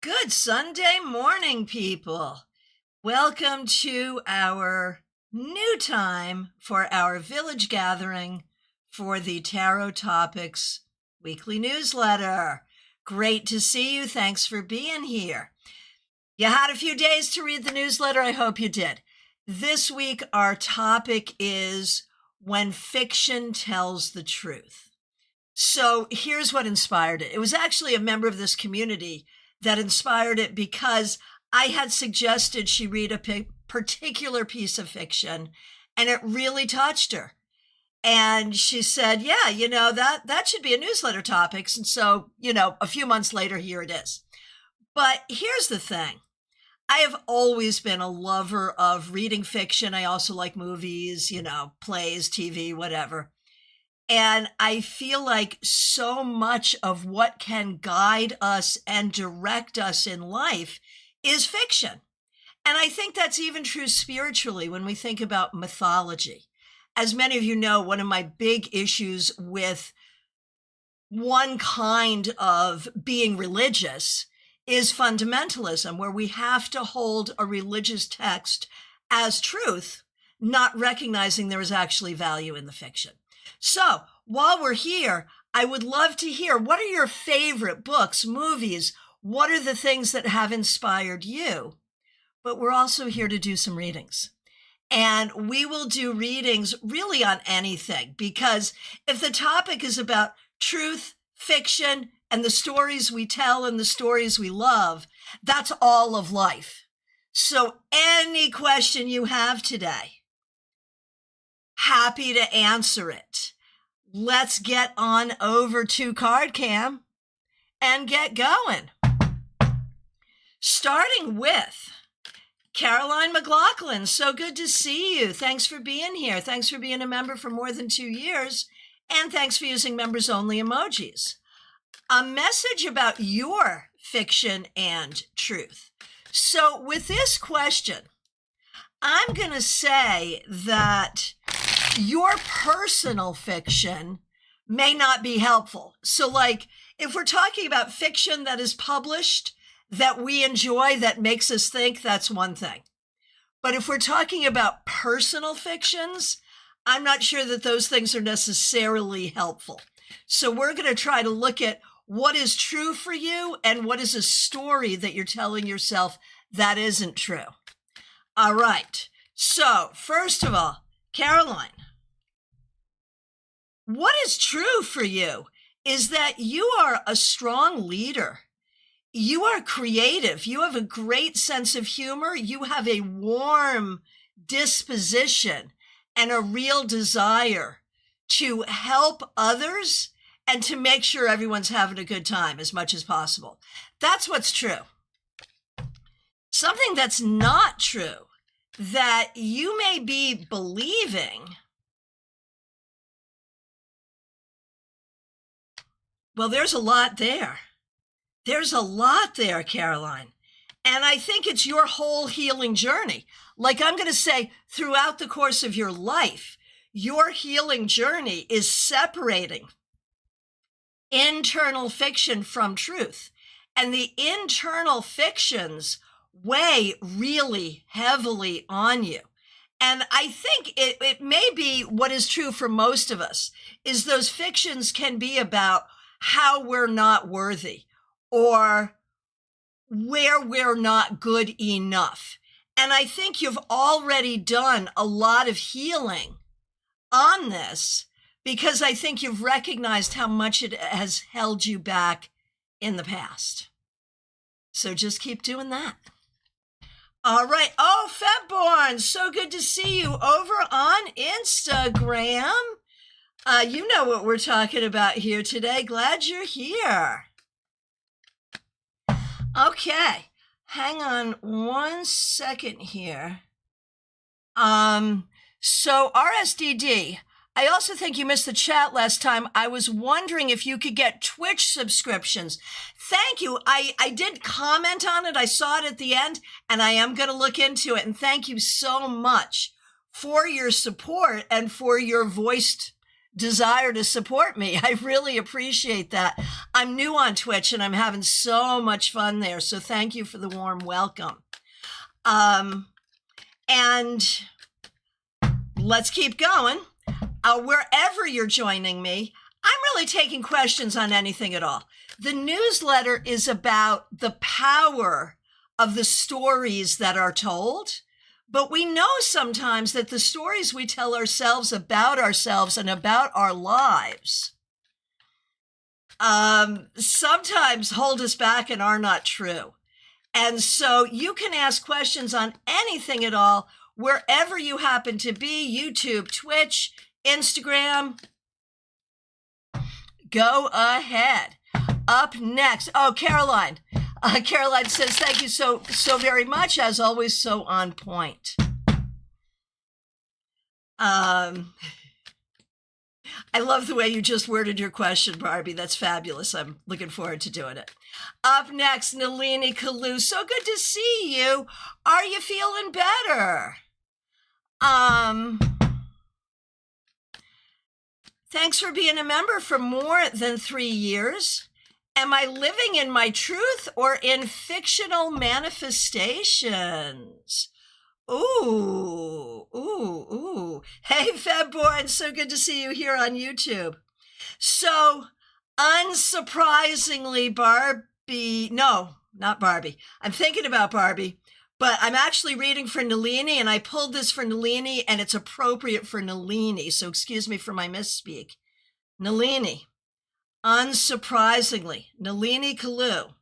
Good Sunday morning, people. Welcome to our new time for our village gathering for the Tarot Topics weekly newsletter. Great to see you. Thanks for being here. You had a few days to read the newsletter. I hope you did. This week, our topic is when fiction tells the truth. So here's what inspired it. It was actually a member of this community that inspired it because I had suggested she read a particular piece of fiction and it really touched her. And she said, yeah, that should be a newsletter topics. And so, a few months later, here it is. But here's the thing. I have always been a lover of reading fiction. I also like movies, plays, TV, whatever. And I feel like so much of what can guide us and direct us in life is fiction. And I think that's even true spiritually when we think about mythology. As many of you know, one of my big issues with one kind of being religious is fundamentalism, where we have to hold a religious text as truth, not recognizing there is actually value in the fiction. So while we're here, I would love to hear, what are your favorite books, movies? What are the things that have inspired you? But we're also here to do some readings. And we will do readings really on anything, because if the topic is about truth, fiction, and the stories we tell and the stories we love, that's all of life. So any question you have today, happy to answer it. Let's get on over to CardCam and get going. Starting with Caroline McLaughlin. So good to see you. Thanks for being here. Thanks for being a member for more than 2 years. And thanks for using members only emojis. A message about your fiction and truth. So with this question, I'm going to say that your personal fiction may not be helpful. So like, if we're talking about fiction that is published, that we enjoy, that makes us think, that's one thing. But if we're talking about personal fictions, I'm not sure that those things are necessarily helpful. So we're going to try to look at what is true for you and what is a story that you're telling yourself that isn't true. All right. So first of all, Caroline, what is true for you is that you are a strong leader. You are creative. You have a great sense of humor. You have a warm disposition and a real desire to help others and to make sure everyone's having a good time as much as possible. That's what's true. Something that's not true that you may be believing, well, there's a lot there. There's a lot there, Caroline. And I think it's your whole healing journey. Like I'm going to say, throughout the course of your life, your healing journey is separating internal fiction from truth. And the internal fictions weigh really heavily on you. And I think it may be what is true for most of us, is those fictions can be about how we're not worthy or where we're not good enough. And I think you've already done a lot of healing on this, because I think you've recognized how much it has held you back in the past. So just keep doing that. All right. Oh, Febborn, so good to see you over on Instagram. You know what we're talking about here today. Glad you're here. Okay. Hang on one second here. So RSDD, I also think you missed the chat last time. I was wondering if you could get Twitch subscriptions. Thank you. I did comment on it. I saw it at the end, and I am going to look into it. And thank you so much for your support and for your voiced desire to support me. I really appreciate that. I'm new on Twitch and I'm having so much fun there. So thank you for the warm welcome. And let's keep going. Wherever you're joining me, I'm really taking questions on anything at all. The newsletter is about the power of the stories that are told, but we know sometimes that the stories we tell ourselves and about our lives sometimes hold us back and are not true. And so you can ask questions on anything at all, wherever you happen to be, YouTube, Twitch, Instagram. Go ahead. Up next. Oh, Caroline. Caroline says, thank you so very much. As always, so on point. I love the way you just worded your question, Barbie. That's fabulous. I'm looking forward to doing it. Up next, Nalini Kalu. So good to see you. Are you feeling better? Thanks for being a member for more than 3 years. Am I living in my truth or in fictional manifestations? Ooh. Hey, Febborn, so good to see you here on YouTube. So, unsurprisingly, Barbie, no, not Barbie. I'm thinking about Barbie, but I'm actually reading for Nalini, and I pulled this for Nalini, and it's appropriate for Nalini, so excuse me for my misspeak. Nalini, unsurprisingly, Nalini Kalu.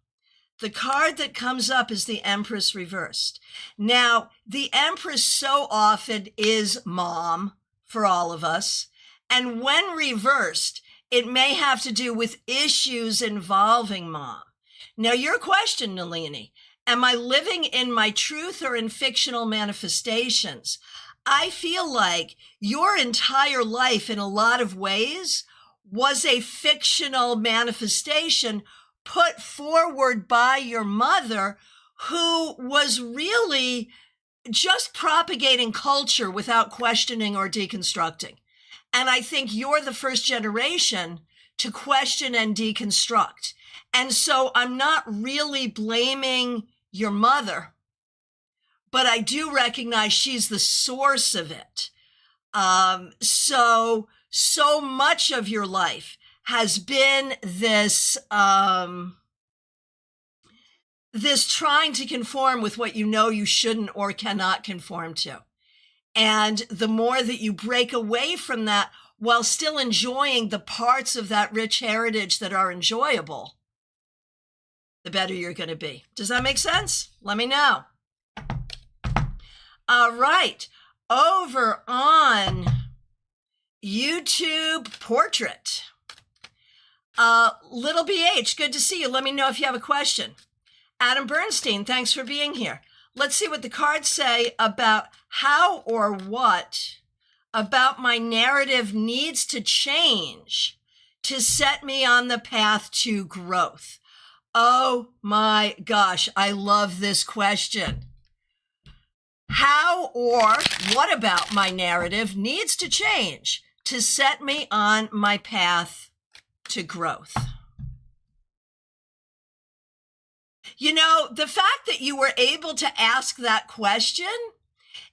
The card that comes up is the Empress reversed. Now, the Empress so often is mom for all of us. And when reversed, it may have to do with issues involving mom. Now, your question, Nalini, am I living in my truth or in fictional manifestations? I feel like your entire life, in a lot of ways, was a fictional manifestation put forward by your mother, who was really just propagating culture without questioning or deconstructing. And I think you're the first generation to question and deconstruct. And so I'm not really blaming your mother, but I do recognize she's the source of it. So much of your life has been this this trying to conform with what you know you shouldn't or cannot conform to. And the more that you break away from that while still enjoying the parts of that rich heritage that are enjoyable, the better you're going to be. Does that make sense? Let me know. All right. Over on YouTube Portrait. Little BH, good to see you. Let me know if you have a question. Adam Bernstein, thanks for being here. Let's see what the cards say about how or what about my narrative needs to change to set me on the path to growth. Oh my gosh, I love this question. How or what about my narrative needs to change to set me on my path to growth? You know, the fact that you were able to ask that question,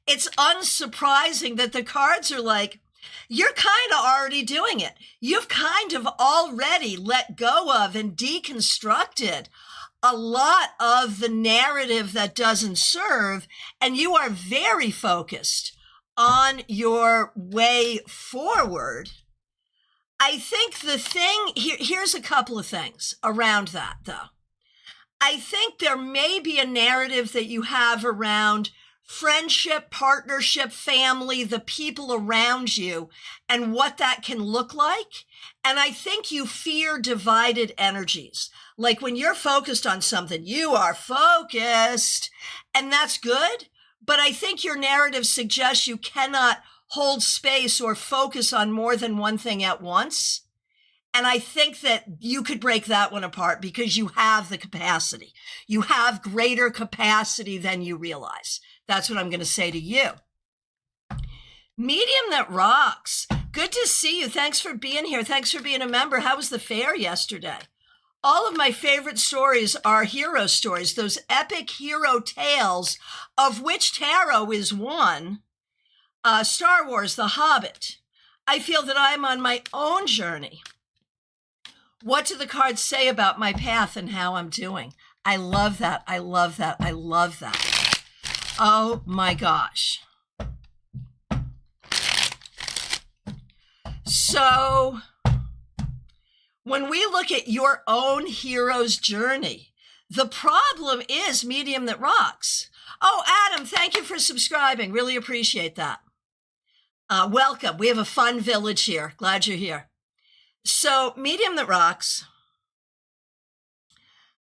it's unsurprising that the cards are like, you're kind of already doing it. You've kind of already let go of and deconstructed a lot of the narrative that doesn't serve, and you are very focused on your way forward. I think the thing here's a couple of things around that, though. I think there may be a narrative that you have around friendship, partnership, family, the people around you, and what that can look like. And I think you fear divided energies. Like when you're focused on something, you are focused, and that's good. But I think your narrative suggests you cannot hold space or focus on more than one thing at once. And I think that you could break that one apart because you have the capacity. You have greater capacity than you realize. That's what I'm going to say to you. Medium that rocks. Good to see you. Thanks for being here. Thanks for being a member. How was the fair yesterday? All of my favorite stories are hero stories, those epic hero tales, of which tarot is one. Star Wars, The Hobbit. I feel that I'm on my own journey. What do the cards say about my path and how I'm doing? I love that. I love that. I love that. Oh my gosh. So when we look at your own hero's journey, the problem is Medium That Rocks. Oh, Adam, thank you for subscribing. Really appreciate that. Welcome. We have a fun village here. Glad you're here. So Medium That Rocks.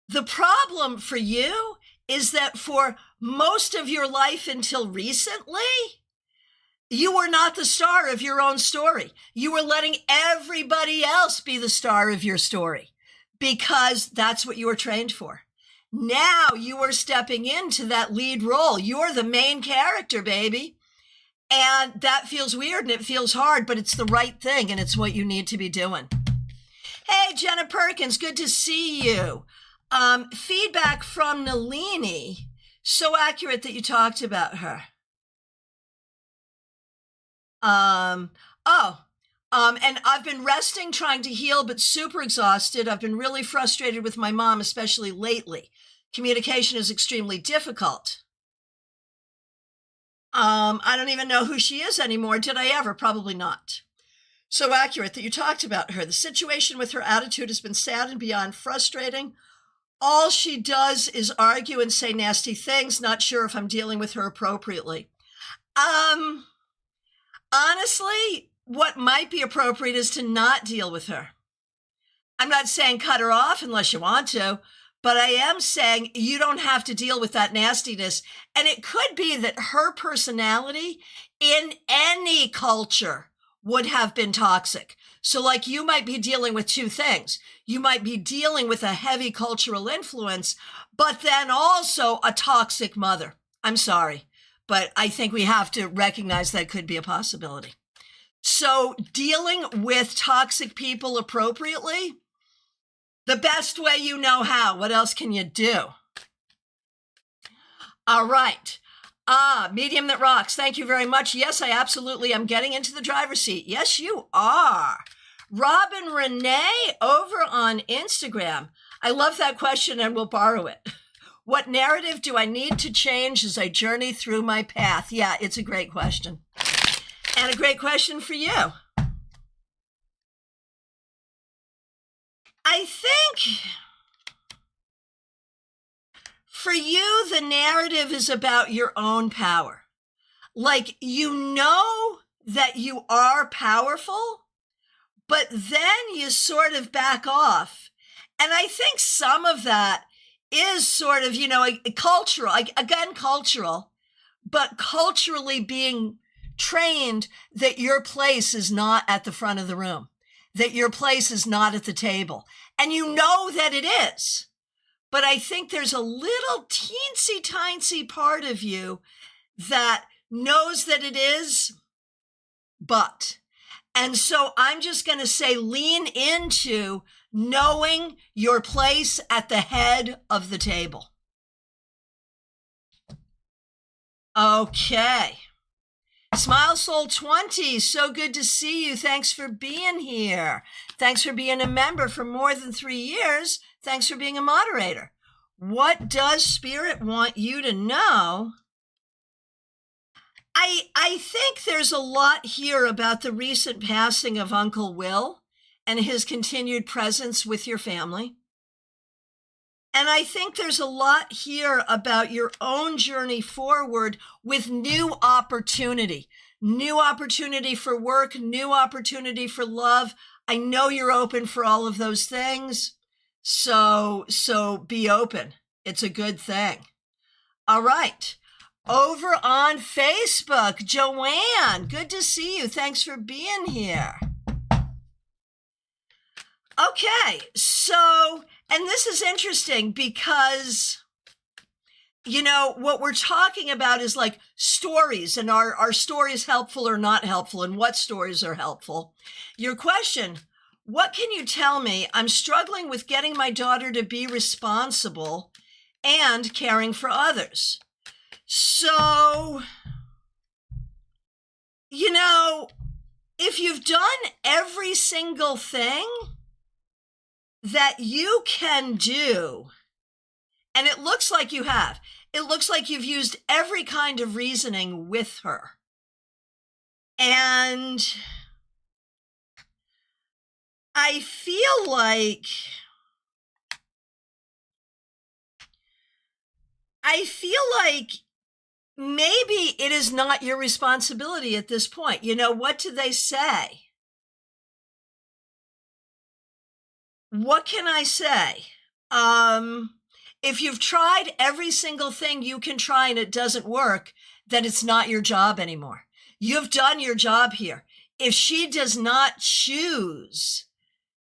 The problem for you is that for most of your life until recently, you were not the star of your own story. You were letting everybody else be the star of your story because that's what you were trained for. Now you are stepping into that lead role. You're the main character, baby. And that feels weird and it feels hard, but it's the right thing and it's what you need to be doing. Hey, Jenna Perkins, good to see you. Feedback from Nalini. So accurate that you talked about her. And I've been resting, trying to heal, but super exhausted. I've been really frustrated with my mom, especially lately. Communication is extremely difficult. I don't even know who she is anymore. Did I ever? Probably not. So accurate that you talked about her. The situation with her attitude has been sad and beyond frustrating. All she does is argue and say nasty things. Not sure if I'm dealing with her appropriately. Honestly, what might be appropriate is to not deal with her. I'm not saying cut her off unless you want to, but I am saying you don't have to deal with that nastiness. And it could be that her personality in any culture would have been toxic. So like you might be dealing with two things. You might be dealing with a heavy cultural influence, but then also a toxic mother. I'm sorry. But I think we have to recognize that could be a possibility. So dealing with toxic people appropriately, the best way you know how. What else can you do? All right. Medium That Rocks. Thank you very much. Yes, I absolutely am getting into the driver's seat. Yes, you are. Robin Renee over on Instagram. I love that question and we'll borrow it. What narrative do I need to change as I journey through my path? Yeah, it's a great question. And a great question for you. I think for you, the narrative is about your own power. Like, you know that you are powerful, but then you sort of back off. And I think some of that is sort of, cultural, again, cultural, but culturally being trained that your place is not at the front of the room, that your place is not at the table. And you know that it is. But I think there's a little teensy part of you that knows that it is, but. And so I'm just going to say lean into knowing your place at the head of the table. Okay. Smile Soul 20, so good to see you. Thanks for being here. Thanks for being a member for more than 3 years. Thanks for being a moderator. What does Spirit want you to know? I think there's a lot here about the recent passing of Uncle Will and his continued presence with your family. And I think there's a lot here about your own journey forward with new opportunity for work, new opportunity for love. I know you're open for all of those things. So be open. It's a good thing. All right. Over on Facebook, Joanne, good to see you. Thanks for being here. Okay, so, and this is interesting because what we're talking about is like stories, and are stories helpful or not helpful, and what stories are helpful. Your question, what can you tell me? I'm struggling with getting my daughter to be responsible and caring for others. So, if you've done every single thing that you can do, and it looks like you have, it looks like you've used every kind of reasoning with her. And I feel like maybe it is not your responsibility at this point. What do they say? What can I say? If you've tried every single thing you can try and it doesn't work, then it's not your job anymore. You've done your job here. If she does not choose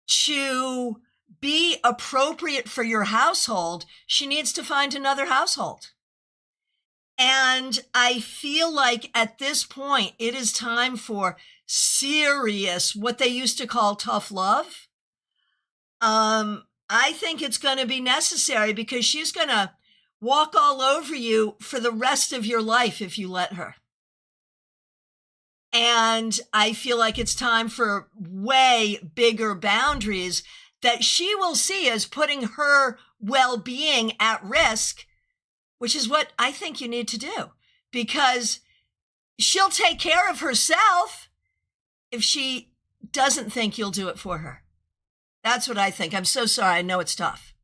to be appropriate for your household, she needs to find another household. And I feel like at this point, it is time for serious, what they used to call tough love. I think it's going to be necessary because she's going to walk all over you for the rest of your life if you let her. And I feel like it's time for way bigger boundaries that she will see as putting her well-being at risk, which is what I think you need to do, because she'll take care of herself if she doesn't think you'll do it for her. That's what I think. I'm so sorry. I know it's tough.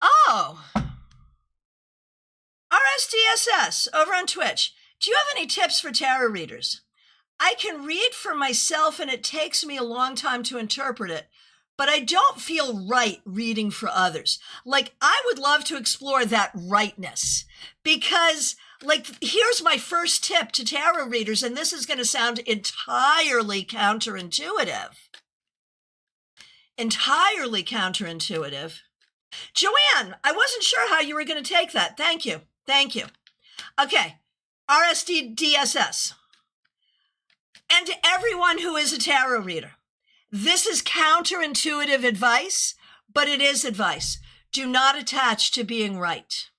Oh, RSDSS over on Twitch. Do you have any tips for tarot readers? I can read for myself and it takes me a long time to interpret it, but I don't feel right reading for others. Like, I would love to explore that rightness, because here's my first tip to tarot readers, and this is going to sound entirely counterintuitive. Joanne, I wasn't sure how you were going to take that. Thank you. Okay, RSDSS. And to everyone who is a tarot reader, this is counterintuitive advice, but it is advice. Do not attach to being right.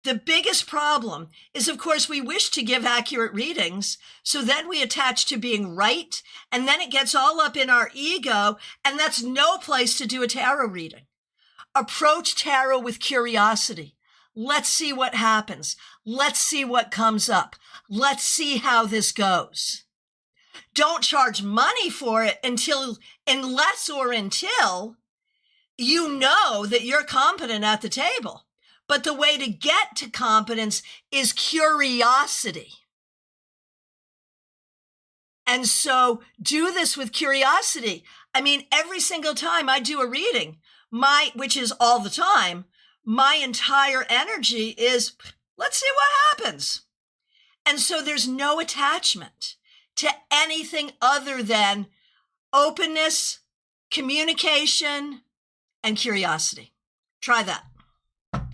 The biggest problem is, of course, we wish to give accurate readings, so then we attach to being right, and then it gets all up in our ego, and that's no place to do a tarot reading. Approach tarot with curiosity. Let's see what happens. Let's see what comes up. Let's see how this goes. Don't charge money for it until you know that you're competent at the table. But the way to get to competence is curiosity. And so do this with curiosity. I mean, every single time I do a reading, which is all the time, my entire energy is, let's see what happens. And so there's no attachment to anything other than openness, communication, and curiosity. Try that.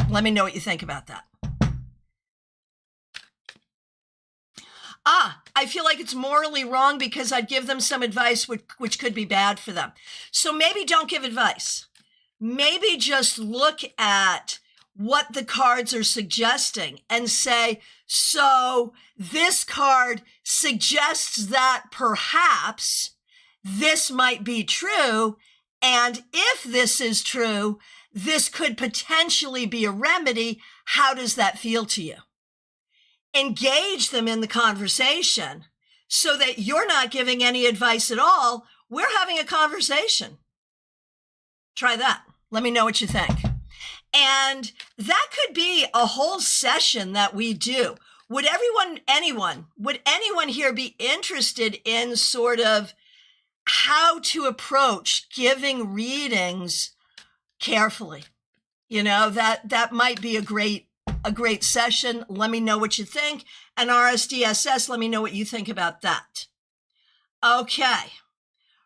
Let me know what you think about that. I feel like it's morally wrong because I'd give them some advice which could be bad for them. So maybe don't give advice. Maybe just look at what the cards are suggesting and say, so this card suggests that perhaps this might be true. And if this is true, this could potentially be a remedy. How does that feel to you? Engage them in the conversation so that you're not giving any advice at all. We're having a conversation. Try that. Let me know what you think. And that could be a whole session that we do. Would anyone here be interested in sort of how to approach giving readings carefully? That might be a great session. Let me know what you think. And RSDSS, let me know what you think about that. Okay.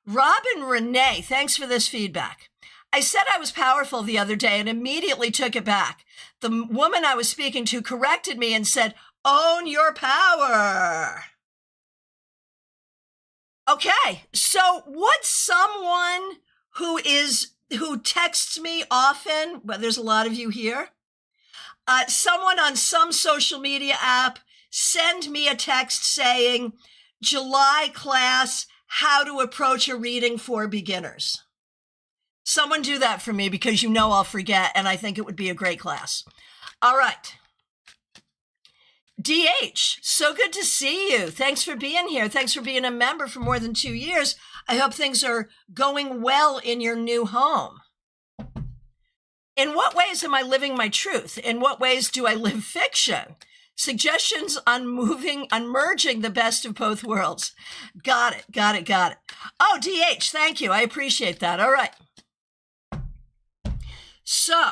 Robin Renee, thanks for this feedback. I said I was powerful the other day and immediately took it back. The woman I was speaking to corrected me and said, own your power. Okay, so would someone who texts me often, well, there's a lot of you here, someone on some social media app send me a text saying, July class, how to approach a reading for beginners. Someone do that for me because you know I'll forget, and I think it would be a great class. All right. DH, so good to see you. Thanks for being here. Thanks for being a member for more than 2 years. I hope things are going well in your new home. In what ways am I living my truth? In what ways do I live fiction? Suggestions on merging the best of both worlds. Got it. Oh, DH, thank you. I appreciate that. All right. So,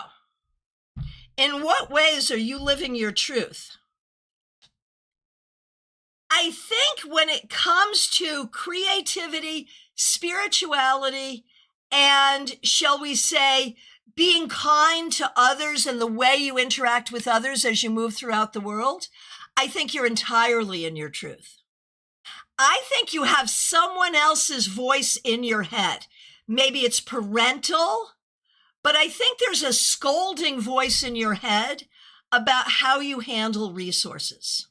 in what ways are you living your truth? I think when it comes to creativity, spirituality, and shall we say, being kind to others and the way you interact with others as you move throughout the world, I think you're entirely in your truth. I think you have someone else's voice in your head. Maybe it's parental, but I think there's a scolding voice in your head about how you handle resources.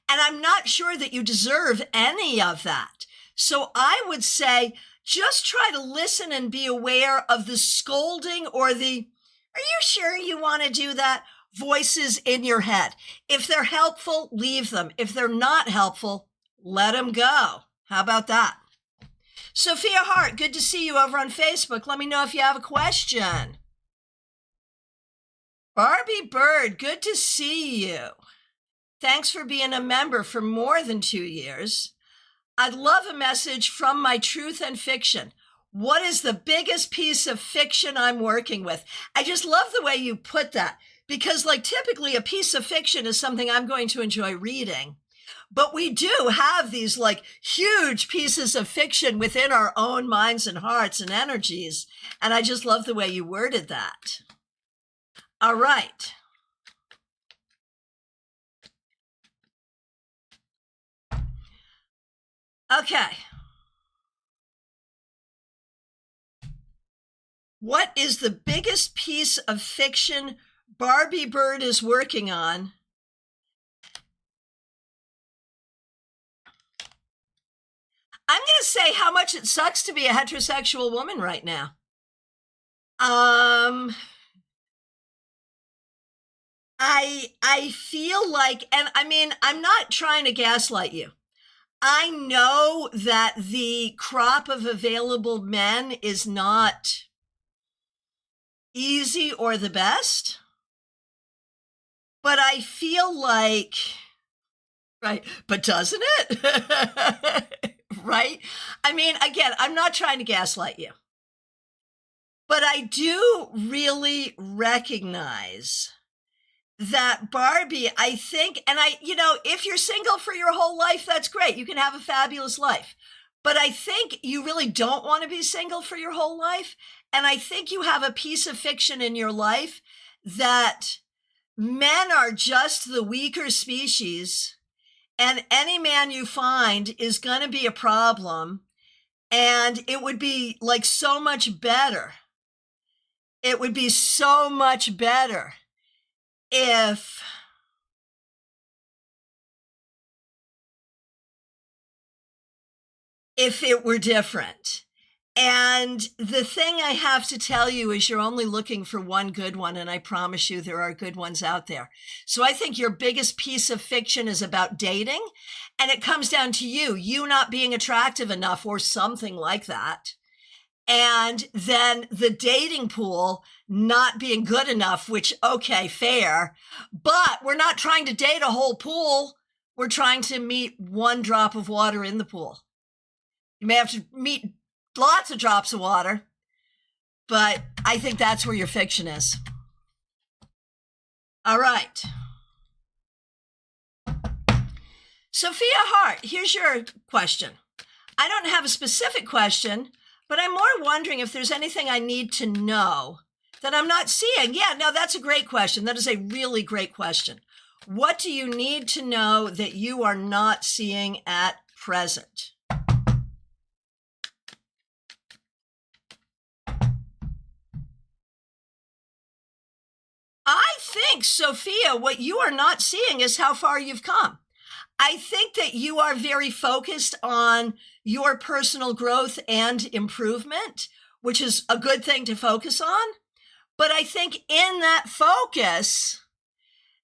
And I'm not sure that you deserve any of that. So I would say, just try to listen and be aware of the scolding or the, are you sure you want to do that? Voices in your head. If they're helpful, leave them. If they're not helpful, let them go. How about that? Sophia Hart, good to see you over on Facebook. Let me know if you have a question. Barbie Bird, good to see you. Thanks for being a member for more than 2 years. I'd love a message from my truth and fiction. What is the biggest piece of fiction I'm working with? I just love the way you put that because typically a piece of fiction is something I'm going to enjoy reading. But we do have these huge pieces of fiction within our own minds and hearts and energies. And I just love the way you worded that. All right. Okay. What is the biggest piece of fiction Barbie Bird is working on? I'm going to say how much it sucks to be a heterosexual woman right now. I feel like, and I mean, I'm not trying to gaslight you. I know that the crop of available men is not easy or the best, but I feel like, right, but doesn't it? Right? I mean, again, I'm not trying to gaslight you, but I do really recognize that Barbie, I think, and if you're single for your whole life, that's great. You can have a fabulous life. But I think you really don't want to be single for your whole life. And I think you have a piece of fiction in your life that men are just the weaker species. And any man you find is going to be a problem. And it would be so much better. It would be so much better if it were different. And the thing I have to tell you is you're only looking for one good one, and I promise you there are good ones out there. So I think your biggest piece of fiction is about dating, and it comes down to you not being attractive enough or something like that. And then the dating pool not being good enough, which, okay, fair. But we're not trying to date a whole pool. We're trying to meet one drop of water in the pool. You may have to meet lots of drops of water, but I think that's where your fiction is. All right. Sophia Hart, here's your question. I don't have a specific question, but I'm more wondering if there's anything I need to know that I'm not seeing. Yeah, no, that's a great question. That is a really great question. What do you need to know that you are not seeing at present? I think, Sophia, what you are not seeing is how far you've come. I think that you are very focused on your personal growth and improvement, which is a good thing to focus on. But I think in that focus,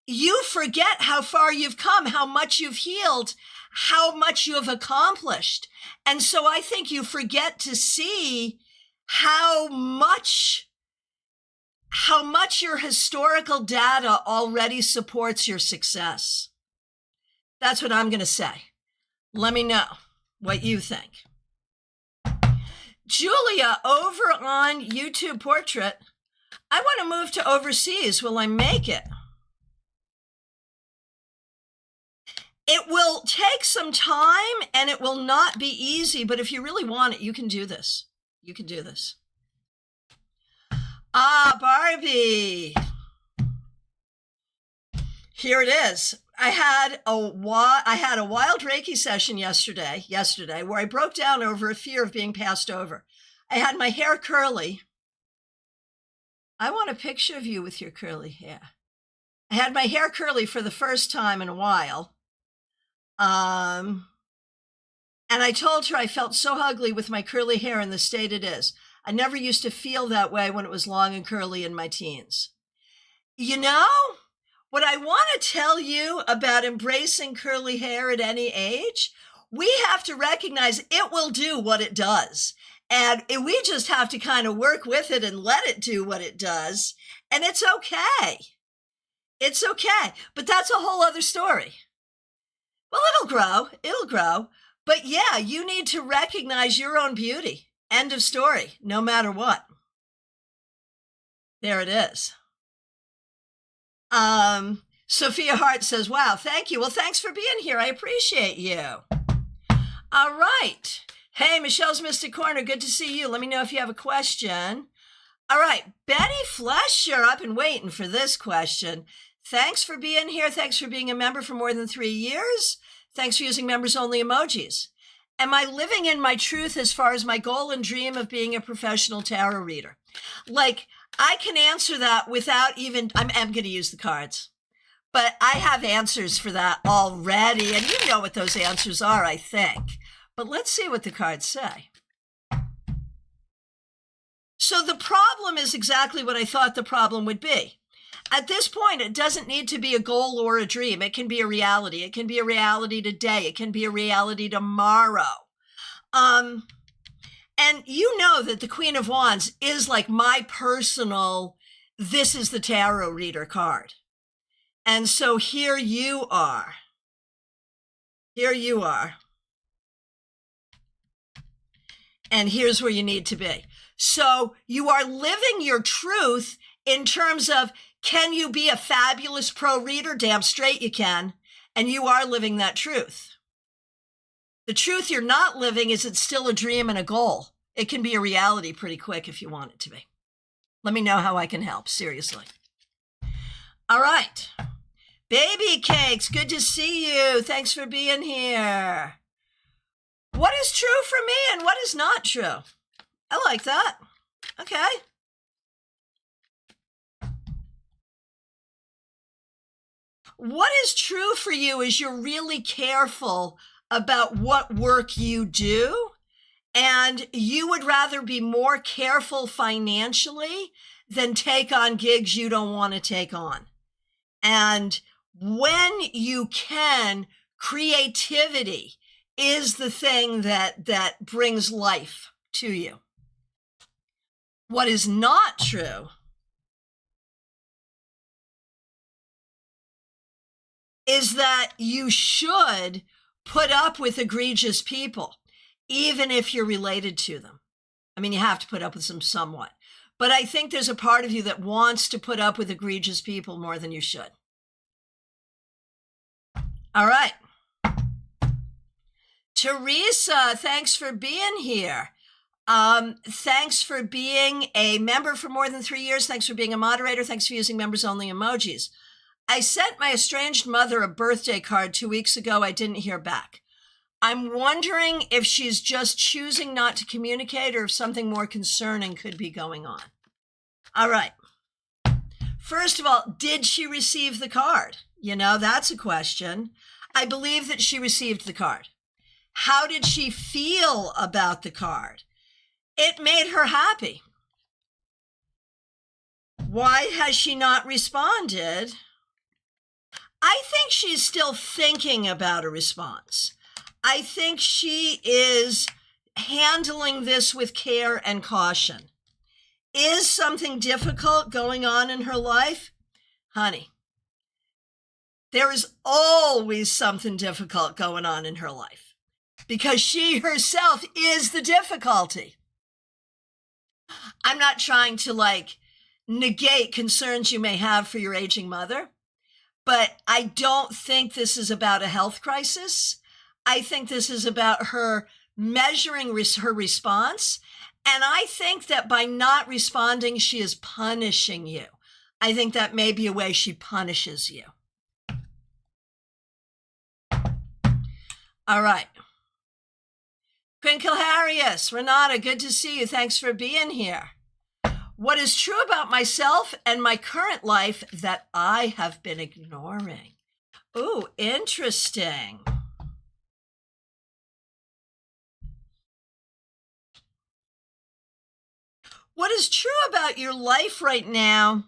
you forget how far you've come, how much you've healed, how much you have accomplished. And so I think you forget to see how much your historical data already supports your success. That's what I'm going to say. Let me know what you think. Julia, over on YouTube Portrait, I want to move to overseas. Will I make it? It will take some time and it will not be easy, but if you really want it, you can do this. You can do this. Ah, Barbie. Here it is. I had a wild Reiki session yesterday where I broke down over a fear of being passed over. I had my hair curly. I want a picture of you with your curly hair. I had my hair curly for the first time in a while. And I told her I felt so ugly with my curly hair in the state it is. I never used to feel that way when it was long and curly in my teens. You know, what I want to tell you about embracing curly hair at any age, we have to recognize it will do what it does. And we just have to kind of work with it and let it do what it does. And it's okay. It's okay. But that's a whole other story. Well, it'll grow. But yeah, you need to recognize your own beauty. End of story, no matter what. There it is. Sophia Hart says, wow, thank you. Well, thanks for being here. I appreciate you. All right. Hey, Michelle's Mystic Corner. Good to see you. Let me know if you have a question. All right. Betty Flesher, I've been waiting for this question. Thanks for being here. Thanks for being a member for more than 3 years. Thanks for using members-only emojis. Am I living in my truth as far as my goal and dream of being a professional tarot reader? Like, I can answer that without even, I'm going to use the cards. But I have answers for that already, and you know what those answers are, I think. But let's see what the cards say. So the problem is exactly what I thought the problem would be. At this point, it doesn't need to be a goal or a dream. It can be a reality. It can be a reality today. It can be a reality tomorrow. And you know that the Queen of Wands is like my personal, this is the tarot reader card. And so here you are. Here you are. And here's where you need to be. So you are living your truth in terms of, can you be a fabulous pro reader? Damn straight you can. And you are living that truth. The truth you're not living is it's still a dream and a goal. It can be a reality pretty quick if you want it to be. Let me know how I can help, seriously. All right. Baby Cakes, good to see you. Thanks for being here. What is true for me and what is not true? I like that. Okay. What is true for you is you're really careful about what work you do, and you would rather be more careful financially than take on gigs you don't want to take on. And when you can, creativity is the thing that brings life to you. What is not true is that you should put up with egregious people, even if you're related to them. I mean, you have to put up with them somewhat. But I think there's a part of you that wants to put up with egregious people more than you should. All right. Teresa, thanks for being here. Thanks for being a member for more than 3 years. Thanks for being a moderator. Thanks for using members-only emojis. I sent my estranged mother a birthday card 2 weeks ago. I didn't hear back. I'm wondering if she's just choosing not to communicate or if something more concerning could be going on. All right. First of all, did she receive the card? You know, that's a question. I believe that she received the card. How did she feel about the card? It made her happy. Why has she not responded? I think she's still thinking about a response. I think she is handling this with care and caution. Is something difficult going on in her life? Honey, there is always something difficult going on in her life because she herself is the difficulty. I'm not trying to negate concerns you may have for your aging mother, but I don't think this is about a health crisis. I think this is about her measuring her response. And I think that by not responding, she is punishing you. I think that may be a way she punishes you. All right. Quincalharius, Renata, good to see you. Thanks for being here. What is true about myself and my current life that I have been ignoring? Ooh, interesting. What is true about your life right now,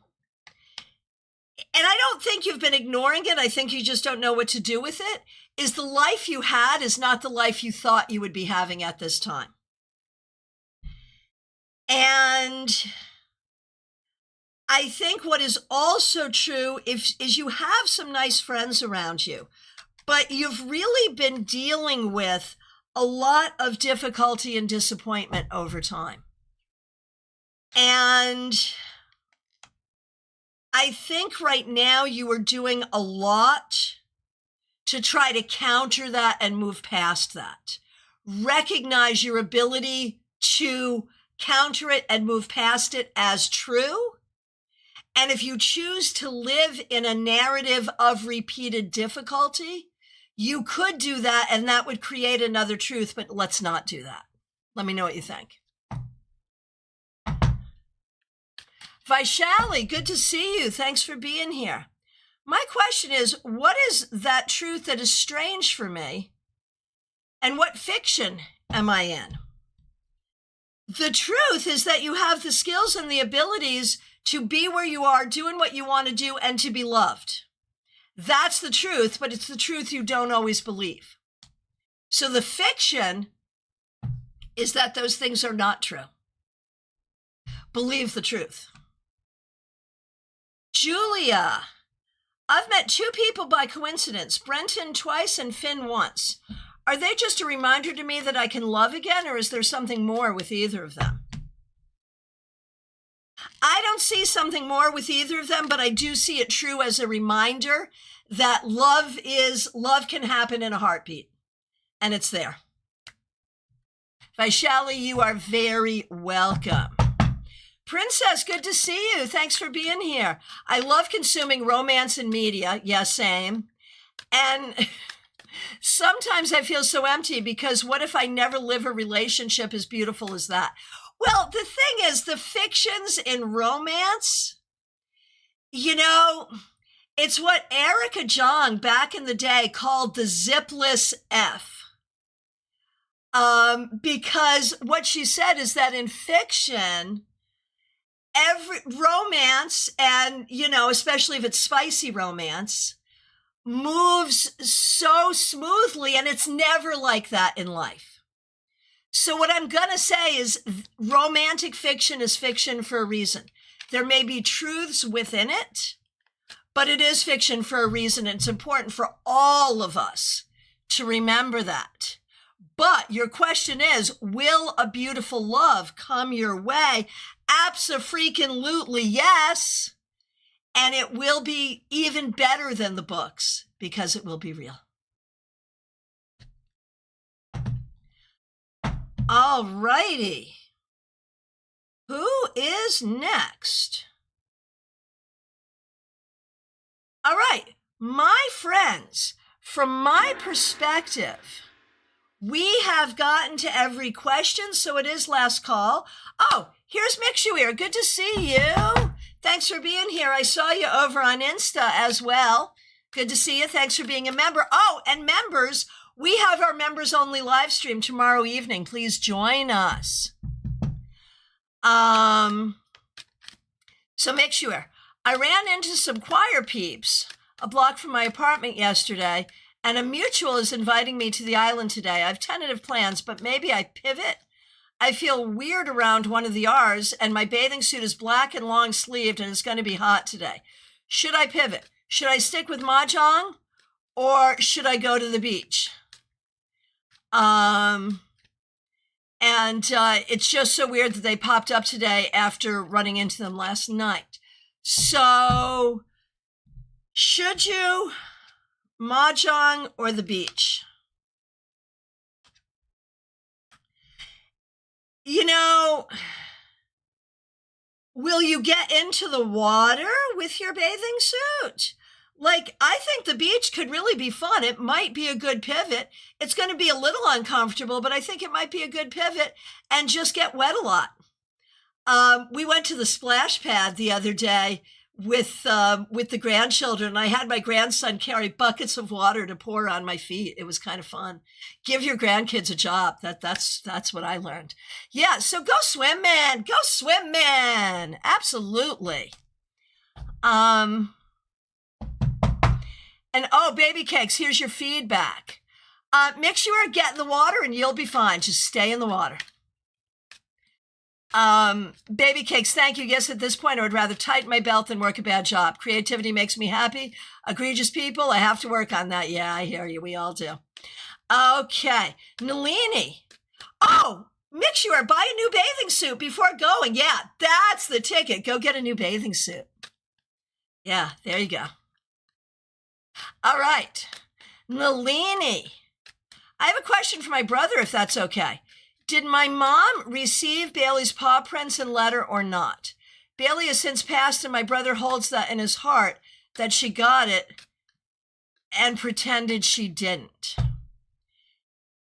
and I don't think you've been ignoring it, I think you just don't know what to do with it, is the life you had is not the life you thought you would be having at this time. And I think what is also true is you have some nice friends around you, but you've really been dealing with a lot of difficulty and disappointment over time. And I think right now you are doing a lot to try to counter that and move past that. Recognize your ability to counter it and move past it as true. And if you choose to live in a narrative of repeated difficulty, you could do that and that would create another truth, but let's not do that. Let me know what you think. Vaishali, good to see you. Thanks for being here. My question is, what is that truth that is strange for me? And what fiction am I in? The truth is that you have the skills and the abilities to be where you are, doing what you want to do, and to be loved. That's the truth, but it's the truth you don't always believe. So the fiction is that those things are not true. Believe the truth. Julia, I've met 2 people by coincidence, Brenton twice and Finn once. Are they just a reminder to me that I can love again, or is there something more with either of them? I don't see something more with either of them, but I do see it true as a reminder that love can happen in a heartbeat, and it's there. Vaishali, you are very welcome. Princess, good to see you. Thanks for being here. I love consuming romance and media. Yeah, same. And sometimes I feel so empty because what if I never live a relationship as beautiful as that? Well, the thing is, the fictions in romance, it's what Erica Jong back in the day called the zipless F. Because what she said is that in fiction, every romance, and, especially if it's spicy romance, moves so smoothly, and it's never like that in life. So what I'm going to say is romantic fiction is fiction for a reason. There may be truths within it, but it is fiction for a reason. And it's important for all of us to remember that. But your question is, will a beautiful love come your way? Abso-freaking-lutely, yes. And it will be even better than the books because it will be real. All righty. Who is next? All right, my friends, from my perspective, we have gotten to every question, so it is last call. Oh, here's Mixuir. Good to see you. Thanks for being here. I saw you over on Insta as well. Good to see you. Thanks for being a member. Oh, and members, we have our members-only live stream tomorrow evening. Please join us. So make sure. I ran into some choir peeps a block from my apartment yesterday, and a mutual is inviting me to the island today. I have tentative plans, but maybe I pivot. I feel weird around one of the R's, and my bathing suit is black and long-sleeved, and it's going to be hot today. Should I pivot? Should I stick with Mahjong, or should I go to the beach? It's just so weird that they popped up today after running into them last night. So, should you Mahjong or the beach? You know, will you get into the water with your bathing suit? Like, I think the beach could really be fun. It might be a good pivot. It's going to be a little uncomfortable, but I think it might be a good pivot and just get wet a lot. We went to the splash pad the other day with the grandchildren. I had my grandson carry buckets of water to pour on my feet. It was kind of fun. Give your grandkids a job. That's what I learned. Yeah, so go swim, man. Go swim, man. Absolutely. And oh, baby cakes, here's your feedback. Make sure you get in the water and you'll be fine. Just stay in the water. Baby cakes, thank you. Yes, at this point, I would rather tighten my belt than work a bad job. Creativity makes me happy. Egregious people, I have to work on that. Yeah, I hear you. We all do. Okay. Nalini. Oh, make sure buy a new bathing suit before going. Yeah, that's the ticket. Go get a new bathing suit. Yeah, there you go. All right. Nalini. I have a question for my brother, if that's okay. Did my mom receive Bailey's paw prints and letter or not? Bailey has since passed, and my brother holds that in his heart that she got it and pretended she didn't.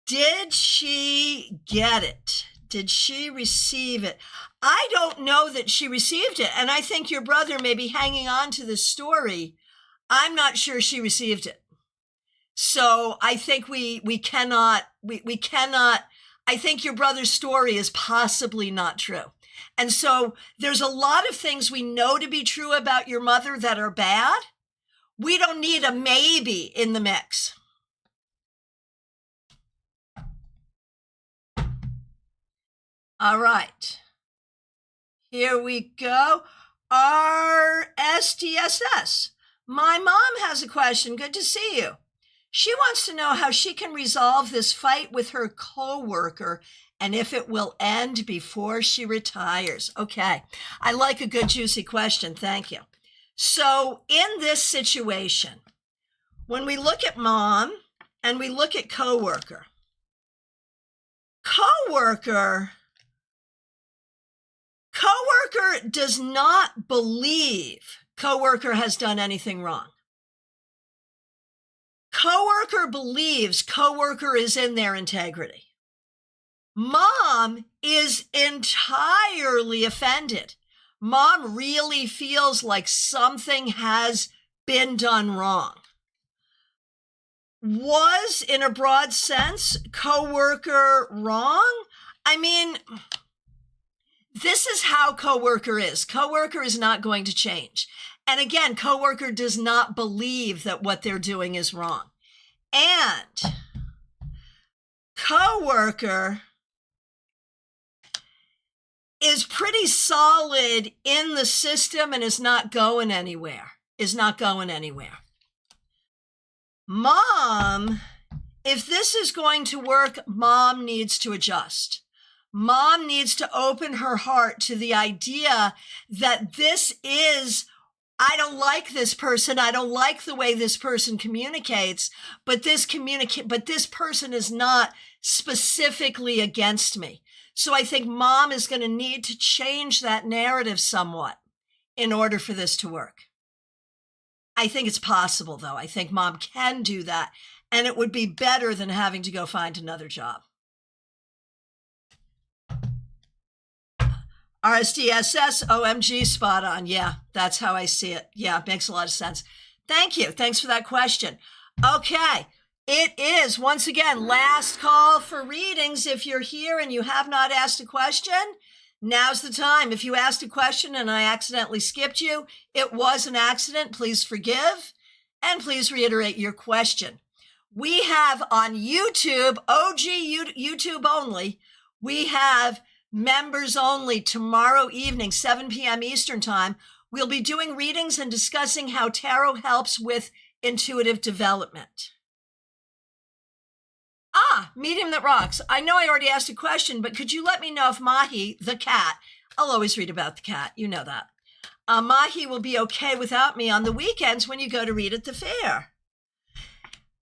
Did she get it? Did she receive it? I don't know that she received it, and I think your brother may be hanging on to this story. I'm not sure she received it. So I think we cannot, I think your brother's story is possibly not true. And so there's a lot of things we know to be true about your mother that are bad. We don't need a maybe in the mix. All right. Here we go. RSDSS. My mom has a question. Good to see you. She wants to know how she can resolve this fight with her coworker and if it will end before she retires. Okay, I like a good juicy question. Thank you. So in this situation, when we look at mom and we look at coworker does not believe coworker has done anything wrong. Coworker believes coworker is in their integrity. Mom is entirely offended. Mom really feels like something has been done wrong. Was, in a broad sense, coworker wrong? I mean, this is how coworker is. Coworker is not going to change. And again, coworker does not believe that what they're doing is wrong. And coworker is pretty solid in the system and is not going anywhere. Mom, if this is going to work, mom needs to adjust. Mom needs to open her heart to the idea that this is I don't like this person. I don't like the way this person communicates, but this person is not specifically against me. So I think mom is going to need to change that narrative somewhat in order for this to work. I think it's possible, though. I think mom can do that, and it would be better than having to go find another job. RSDSS, OMG, spot on. Yeah, that's how I see it. Yeah, it makes a lot of sense. Thank you. Thanks for that question. Okay, it is, once again, last call for readings. If you're here and you have not asked a question, now's the time. If you asked a question and I accidentally skipped you, it was an accident. Please forgive, and please reiterate your question. We have on YouTube, OG YouTube only, we have members only tomorrow evening, 7 p.m. Eastern Time. We'll be doing readings and discussing how tarot helps with intuitive development. Medium That Rocks. I know I already asked a question, but could you let me know if Mahi, the cat, I'll always read about the cat, you know that. Mahi will be okay without me on the weekends when you go to read at the fair.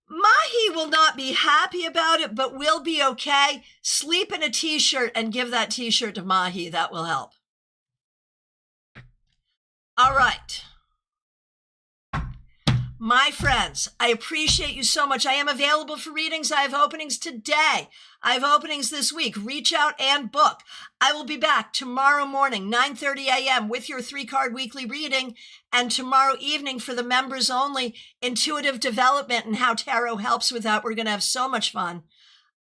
Mahi will not be happy about it, but will be okay. Sleep in a t-shirt and give that t-shirt to Mahi. That will help. All right. My friends, I appreciate you so much. I am available for readings. I have openings today. I have openings this week. Reach out and book. I will be back tomorrow morning, 9:30 a.m. with your 3-card weekly reading, and tomorrow evening for the members only, intuitive development and how tarot helps with that. We're going to have so much fun.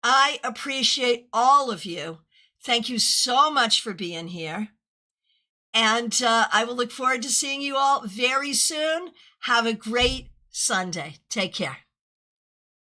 I appreciate all of you. Thank you so much for being here. And I will look forward to seeing you all very soon. Have a great Sunday. Take care.